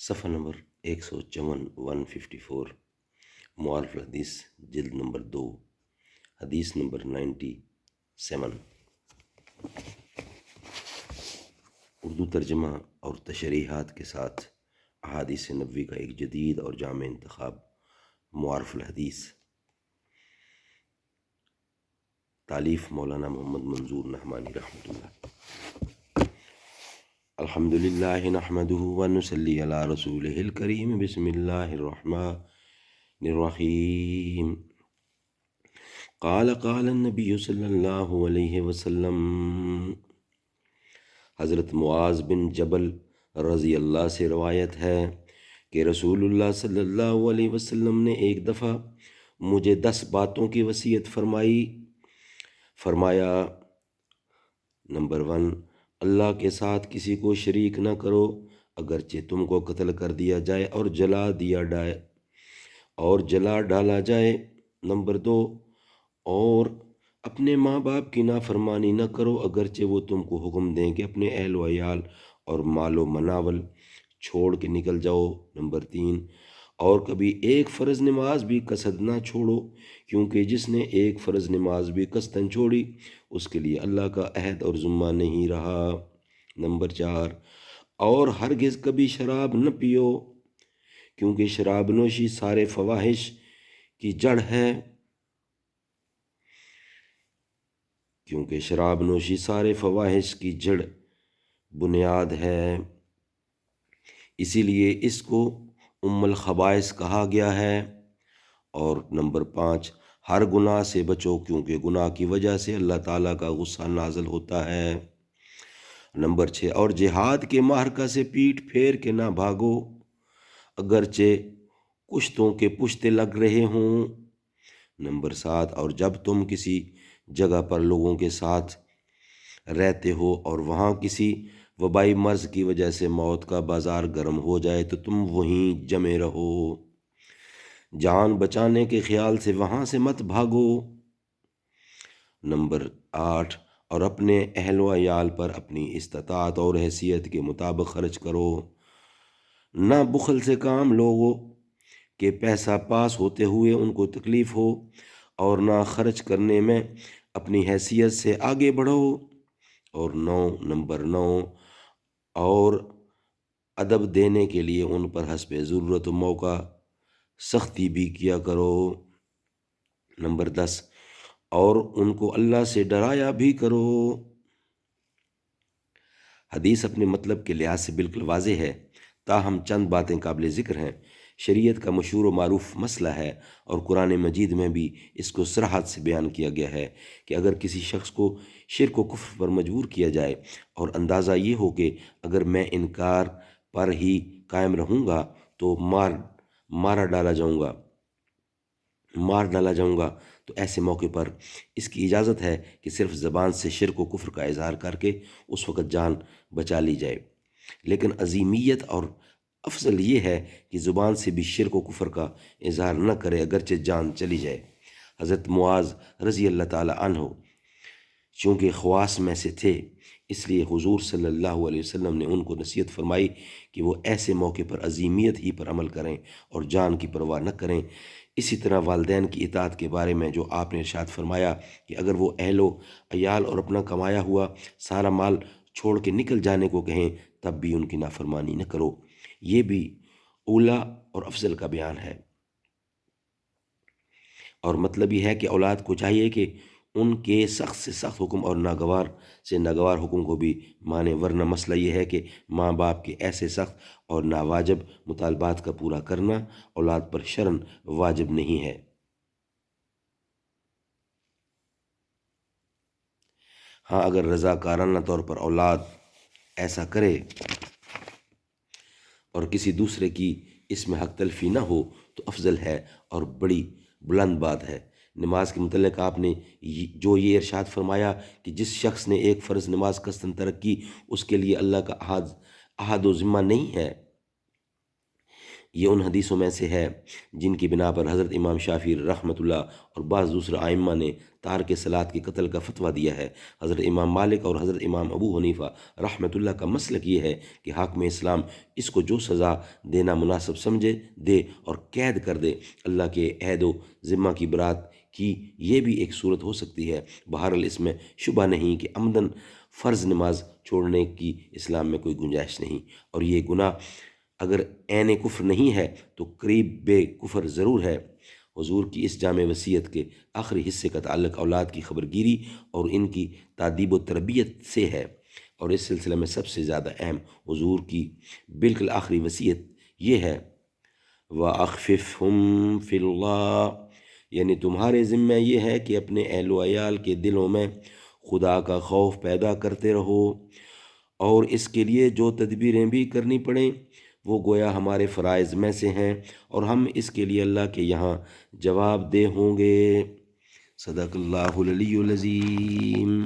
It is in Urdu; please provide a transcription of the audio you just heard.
صفحہ نمبر 154 154 معارف الحدیث جلد نمبر 2 حدیث نمبر 97 اردو ترجمہ اور تشریحات کے ساتھ احادیث نبوی کا ایک جدید اور جامع انتخاب معارف الحدیث، تالیف مولانا محمد منظور نعمانی رحمۃ اللہ۔ الحمد للہ نحمده ونصلی علی رسولہ الکریم، بسم اللہ الرحمن الرحیم۔ قال النبی صلی اللہ علیہ وسلم، حضرت معاذ بن جبل رضی اللہ سے روایت ہے کہ رسول اللہ صلی اللہ علیہ وسلم نے ایک دفعہ مجھے 10 باتوں کی وصیت فرمایا۔ نمبر 1، اللہ کے ساتھ کسی کو شریک نہ کرو، اگرچہ تم کو قتل کر دیا جائے اور جلا ڈالا جائے۔ نمبر 2، اور اپنے ماں باپ کی نافرمانی نہ کرو، اگرچہ وہ تم کو حکم دیں کہ اپنے اہل و عیال اور مال و مناول چھوڑ کے نکل جاؤ۔ نمبر 3، اور کبھی ایک فرض نماز بھی قصد نہ چھوڑو، کیونکہ جس نے ایک فرض نماز بھی قصداً چھوڑی اس کے لیے اللہ کا عہد اور ذمہ نہیں رہا۔ نمبر 4، اور ہرگز کبھی شراب نہ پیو، کیونکہ شراب نوشی سارے فواحش کی جڑ ہے۔ بنیاد ہے، اسی لیے اس کو ام الخبائث کہا گیا ہے۔ اور نمبر 5، ہر گناہ سے بچو، کیونکہ گناہ کی وجہ سے اللہ تعالیٰ کا غصہ نازل ہوتا ہے۔ نمبر 6، اور جہاد کے معرکہ سے پیٹھ پھیر کے نہ بھاگو، اگرچہ کشتوں کے پشتے لگ رہے ہوں۔ نمبر 7، اور جب تم کسی جگہ پر لوگوں کے ساتھ رہتے ہو اور وہاں کسی وبائی مرض کی وجہ سے موت کا بازار گرم ہو جائے تو تم وہیں جمے رہو، جان بچانے کے خیال سے وہاں سے مت بھاگو۔ نمبر 8، اور اپنے اہل و عیال پر اپنی استطاعت اور حیثیت کے مطابق خرچ کرو، نہ بخل سے کام لو کہ پیسہ پاس ہوتے ہوئے ان کو تکلیف ہو، اور نہ خرچ کرنے میں اپنی حیثیت سے آگے بڑھو۔ اور نمبر 9، اور ادب دینے کے لیے ان پر حسب ضرورت و موقع سختی بھی کیا کرو۔ نمبر 10، اور ان کو اللہ سے ڈرایا بھی کرو۔ حدیث اپنے مطلب کے لحاظ سے بالکل واضح ہے، تاہم چند باتیں قابل ذکر ہیں۔ شریعت کا مشہور و معروف مسئلہ ہے، اور قرآن مجید میں بھی اس کو صراحت سے بیان کیا گیا ہے کہ اگر کسی شخص کو شرک و کفر پر مجبور کیا جائے اور اندازہ یہ ہو کہ اگر میں انکار پر ہی قائم رہوں گا تو مار ڈالا جاؤں گا، تو ایسے موقع پر اس کی اجازت ہے کہ صرف زبان سے شرک و کفر کا اظہار کر کے اس وقت جان بچا لی جائے، لیکن عظیمیت اور افضل یہ ہے کہ زبان سے بھی شرک و کفر کا اظہار نہ کرے اگرچہ جان چلی جائے۔ حضرت معاذ رضی اللہ تعالی عنہ چونکہ خواص میں سے تھے، اس لیے حضور صلی اللہ علیہ وسلم نے ان کو نصیحت فرمائی کہ وہ ایسے موقع پر عظیمیت ہی پر عمل کریں اور جان کی پرواہ نہ کریں۔ اسی طرح والدین کی اطاعت کے بارے میں جو آپ نے ارشاد فرمایا کہ اگر وہ اہل و عیال اور اپنا کمایا ہوا سارا مال چھوڑ کے نکل جانے کو کہیں تب بھی ان کی نافرمانی نہ کرو، یہ بھی اولا اور افضل کا بیان ہے۔ اور مطلب یہ ہے کہ اولاد کو چاہیے کہ ان کے سخت سے سخت حکم اور ناگوار سے ناگوار حکم کو بھی مانے، ورنہ مسئلہ یہ ہے کہ ماں باپ کے ایسے سخت اور ناواجب مطالبات کا پورا کرنا اولاد پر شرعاً واجب نہیں ہے۔ ہاں، اگر رضاکارانہ طور پر اولاد ایسا کرے اور کسی دوسرے کی اس میں حق تلفی نہ ہو تو افضل ہے اور بڑی بلند بات ہے۔ نماز کے متعلق آپ نے جو یہ ارشاد فرمایا کہ جس شخص نے ایک فرض نماز قصداً ترک کی اس کے لیے اللہ کا عہد و ذمہ نہیں ہے، یہ ان حدیثوں میں سے ہے جن کی بنا پر حضرت امام شافعی رحمۃ اللہ اور بعض دوسرے ائمہ نے تارک صلاۃ کے قتل کا فتویٰ دیا ہے۔ حضرت امام مالک اور حضرت امام ابو حنیفہ رحمۃ اللہ کا مسلک یہ ہے کہ حاکم اسلام اس کو جو سزا دینا مناسب سمجھے دے اور قید کر دے۔ اللہ کے عہد و ذمہ کی برات کی یہ بھی ایک صورت ہو سکتی ہے۔ بہرحال اس میں شبہ نہیں کہ عمدن فرض نماز چھوڑنے کی اسلام میں کوئی گنجائش نہیں، اور یہ گناہ اگر عین کفر نہیں ہے تو قریب بے کفر ضرور ہے۔ حضور کی اس جامع وصیت کے آخری حصے کا تعلق اولاد کی خبر گیری اور ان کی تادیب و تربیت سے ہے، اور اس سلسلے میں سب سے زیادہ اہم حضور کی بالکل آخری وصیت یہ ہے وَأَخْفِفْهُمْ فِي اللَّهِ، یعنی تمہارے ذمہ یہ ہے کہ اپنے اہل و عیال کے دلوں میں خدا کا خوف پیدا کرتے رہو، اور اس کے لیے جو تدبیریں بھی کرنی پڑیں وہ گویا ہمارے فرائض میں سے ہیں، اور ہم اس کے لیے اللہ کے یہاں جواب دہ ہوں گے۔ صدق اللہ العلی العظیم۔